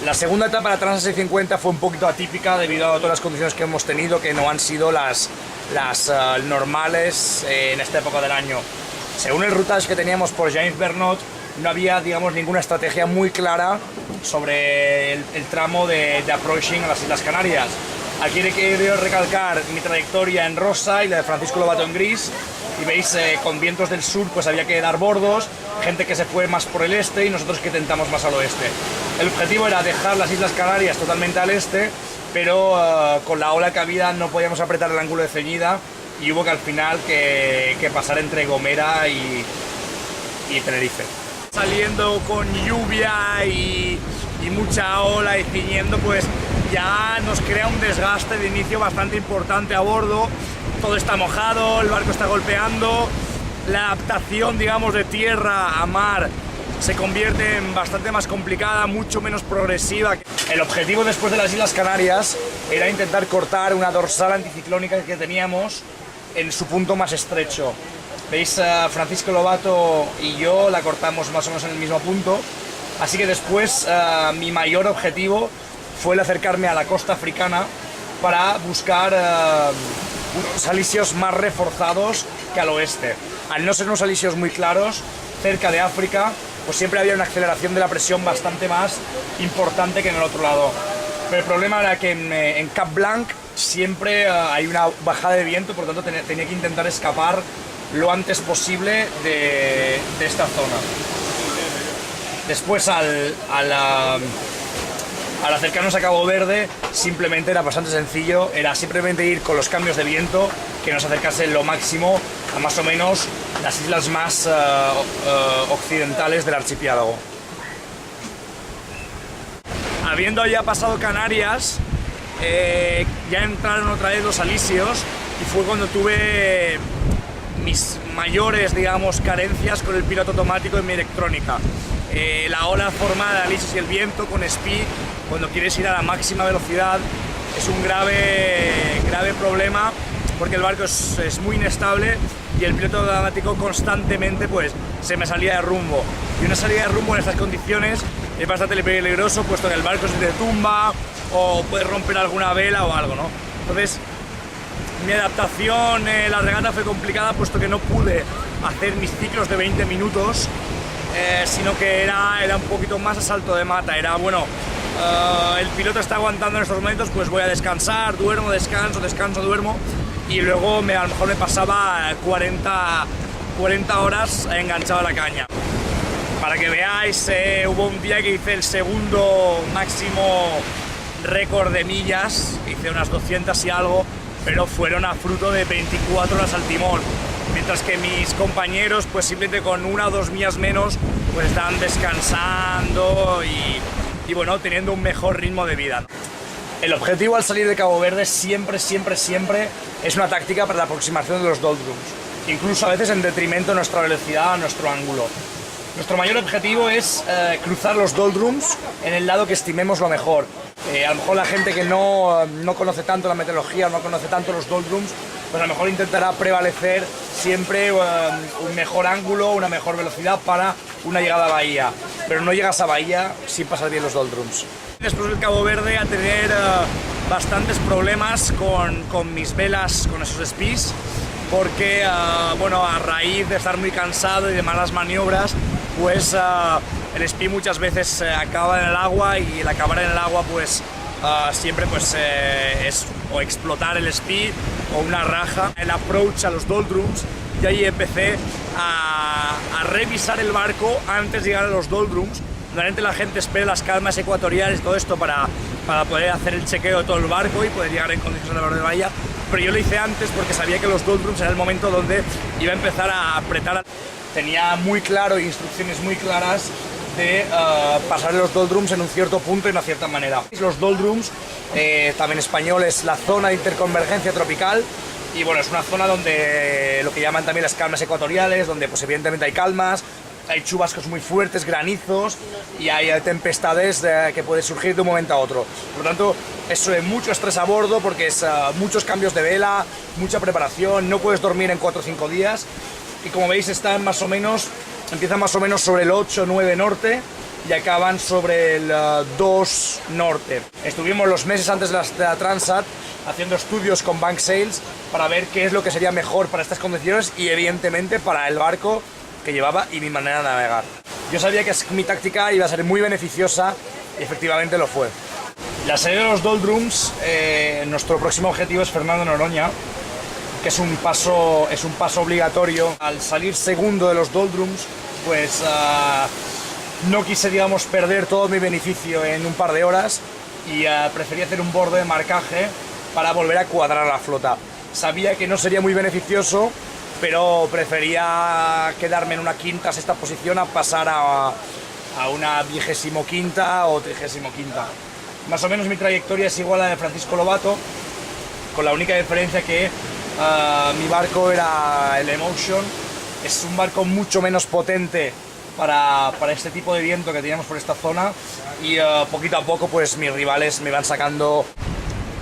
La segunda etapa de la Trans 650 fue un poquito atípica debido a todas las condiciones que hemos tenido, que no han sido las normales en esta época del año. Según el routage que teníamos por James Bernot, no había, digamos, ninguna estrategia muy clara sobre el tramo de approaching a las Islas Canarias. Aquí quiero recalcar mi trayectoria en rosa y la de Francisco Lobato en gris. Y veis, con vientos del sur pues había que dar bordos, gente que se fue más por el este y nosotros que tentamos más al oeste. El objetivo era dejar las Islas Canarias totalmente al este, pero con la ola que había no podíamos apretar el ángulo de ceñida y hubo que al final que pasar entre Gomera y Tenerife. Saliendo con lluvia y mucha ola y ciñendo, pues ya nos crea un desgaste de inicio bastante importante a bordo. Todo está mojado, el barco está golpeando, la adaptación, digamos, de tierra a mar se convierte en bastante más complicada, mucho menos progresiva. El objetivo después de las Islas Canarias era intentar cortar una dorsal anticiclónica que teníamos en su punto más estrecho. Veis, Francisco Lobato y yo la cortamos más o menos en el mismo punto, así que después mi mayor objetivo fue el acercarme a la costa africana para buscar unos alisios más reforzados que al oeste. Al no ser unos alisios muy claros, cerca de África, pues siempre había una aceleración de la presión bastante más importante que en el otro lado. Pero el problema era que en Cap Blanc siempre hay una bajada de viento, por lo tanto tenía que intentar escapar lo antes posible de esta zona. Después al acercarnos a Cabo Verde simplemente era bastante sencillo, era simplemente ir con los cambios de viento que nos acercase lo máximo a más o menos las islas más occidentales del archipiélago. Habiendo ya pasado Canarias, ya entraron otra vez los alisios y fue cuando tuve mis mayores, digamos, carencias con el piloto automático y mi electrónica. La ola formada de alisios y el viento con speed, cuando quieres ir a la máxima velocidad, es un grave problema porque el barco es muy inestable y el piloto automático constantemente pues se me salía de rumbo. Y una salida de rumbo en estas condiciones es bastante peligroso, puesto que el barco se te tumba o puede romper alguna vela o algo, ¿no? Entonces, mi adaptación en la regata fue complicada, puesto que no pude hacer mis ciclos de 20 minutos, sino que era un poquito más a salto de mata. Era, bueno, el piloto está aguantando en estos momentos, pues voy a descansar, duermo, descanso, descanso, duermo, y luego a lo mejor me pasaba 40 horas enganchado a la caña. Para que veáis, hubo un día que hice el segundo máximo récord de millas, hice unas 200 y algo, pero fueron a fruto de 24 horas al timón, mientras que mis compañeros pues simplemente con 1 o 2 millas menos pues estaban descansando y bueno, teniendo un mejor ritmo de vida. El objetivo al salir de Cabo Verde siempre es una táctica para la aproximación de los doldrums, incluso a veces en detrimento de nuestra velocidad, nuestro ángulo. Nuestro mayor objetivo es cruzar los doldrums en el lado que estimemos lo mejor. A lo mejor la gente que no conoce tanto la meteorología, no conoce tanto los doldrums, pues a lo mejor intentará prevalecer siempre un mejor ángulo, una mejor velocidad para una llegada a bahía. Pero no llegas a bahía sin pasar bien los doldrums. Después del Cabo Verde a tener bastantes problemas con mis velas, con esos speeds, porque bueno, a raíz de estar muy cansado y de malas maniobras, pues el speed muchas veces acaba en el agua, y el acabar en el agua pues siempre pues es o explotar el speed o una raja. El approach a los doldrums, y ahí empecé a revisar el barco antes de llegar a los doldrums. Normalmente la gente espera las calmas ecuatoriales y todo esto para poder hacer el chequeo de todo el barco y poder llegar en condiciones a la borde de bahía, pero yo lo hice antes porque sabía que los doldrums era el momento donde iba a empezar a apretar. Tenía muy claro, instrucciones muy claras de pasar los doldrums en un cierto punto y de una cierta manera. Los doldrums, también español, es la zona de interconvergencia tropical, y bueno, es una zona donde lo que llaman también las calmas ecuatoriales, donde pues evidentemente hay calmas, hay chubascos muy fuertes, granizos, y hay tempestades que pueden surgir de un momento a otro. Por lo tanto, eso es mucho estrés a bordo, porque es muchos cambios de vela, mucha preparación, no puedes dormir en 4 o 5 días, y como veis empieza más o menos sobre el 8-9 norte, y acaban sobre el 2 norte. Estuvimos los meses antes de la Transat haciendo estudios con Bank Sails para ver qué es lo que sería mejor para estas condiciones y evidentemente para el barco que llevaba y mi manera de navegar. Yo sabía que mi táctica iba a ser muy beneficiosa y efectivamente lo fue. La serie de los Doldrums, nuestro próximo objetivo es Fernando de Noronha, que es un paso obligatorio. Al salir segundo de los Doldrums, pues no quise, digamos, perder todo mi beneficio en un par de horas y preferí hacer un borde de marcaje para volver a cuadrar la flota. Sabía que no sería muy beneficioso, pero prefería quedarme en una quinta, sexta posición a pasar a una 25ª o 35ª. Más o menos mi trayectoria es igual a la de Francisco Lobato, con la única diferencia que mi barco era el Emotion. Es un barco mucho menos potente para este tipo de viento que teníamos por esta zona y poquito a poco pues mis rivales me van sacando.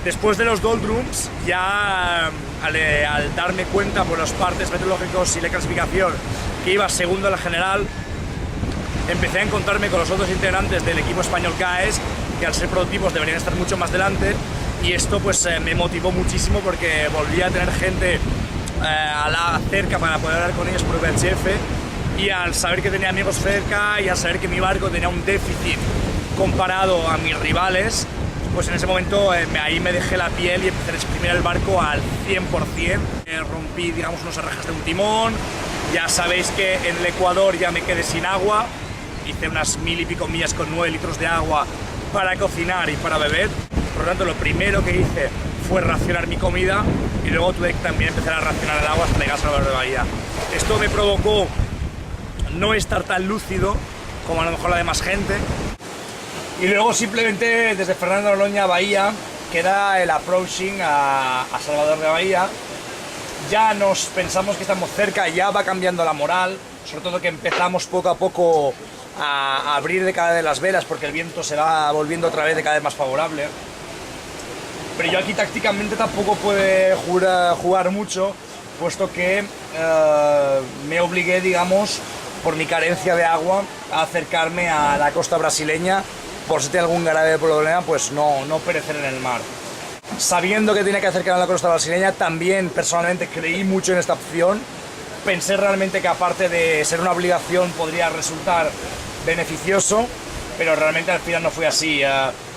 Después de los Doldrums, ya al darme cuenta por los partes meteorológicos y la clasificación que iba segundo en la general, empecé a encontrarme con los otros integrantes del equipo español CAES, que al ser prototipos deberían estar mucho más delante, y esto pues me motivó muchísimo porque volví a tener gente cerca para poder hablar con ellos por VHF, y al saber que tenía amigos cerca y al saber que mi barco tenía un déficit comparado a mis rivales, pues en ese momento ahí me dejé la piel y empecé a exprimir el barco al 100%. Rompí, digamos, unos arrejas de un timón. Ya sabéis que en el Ecuador ya me quedé sin agua. Hice unas 1000 y pico millas con 9 litros de agua para cocinar y para beber. Por lo tanto, lo primero que hice fue racionar mi comida y luego tuve que también empezar a racionar el agua hasta llegar a Salvador de Bahía. Esto me provocó no estar tan lúcido como a lo mejor la de más gente. Y luego simplemente desde Fernando de Noronha a Bahía queda el approaching a Salvador de Bahía. Ya nos pensamos que estamos cerca, ya va cambiando la moral, sobre todo que empezamos poco a poco a abrir de cada vez las velas porque el viento se va volviendo otra vez de cada vez más favorable. Pero yo aquí tácticamente tampoco puedo jugar mucho, puesto que me obligué, digamos, por mi carencia de agua, a acercarme a la costa brasileña, por si tiene algún grave problema, pues no perecer en el mar. Sabiendo que tenía que acercarme a la costa brasileña, también personalmente creí mucho en esta opción. Pensé realmente que aparte de ser una obligación podría resultar beneficioso, pero realmente al final no fue así.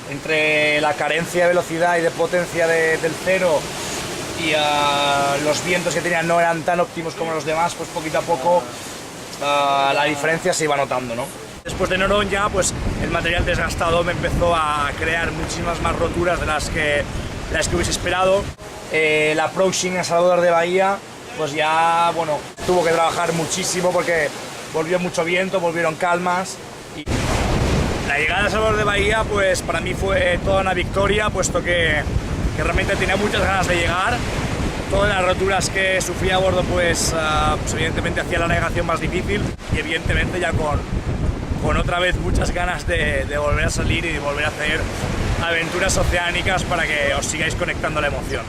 Entre la carencia de velocidad y de potencia del cero y los vientos que tenía no eran tan óptimos como los demás, pues poquito a poco la diferencia se iba notando, ¿no? Después de Noronha, pues el material desgastado me empezó a crear muchísimas más roturas de las que hubiese esperado. El approaching a Salvador de Bahía, pues ya, bueno, tuvo que trabajar muchísimo porque volvió mucho viento, volvieron calmas. Y la llegada a Salvador de Bahía, pues para mí fue toda una victoria, puesto que realmente tenía muchas ganas de llegar. Todas las roturas que sufrí a bordo, pues evidentemente hacía la navegación más difícil y evidentemente ya con otra vez muchas ganas de volver a salir y de volver a hacer aventuras oceánicas para que os sigáis conectando a la emoción.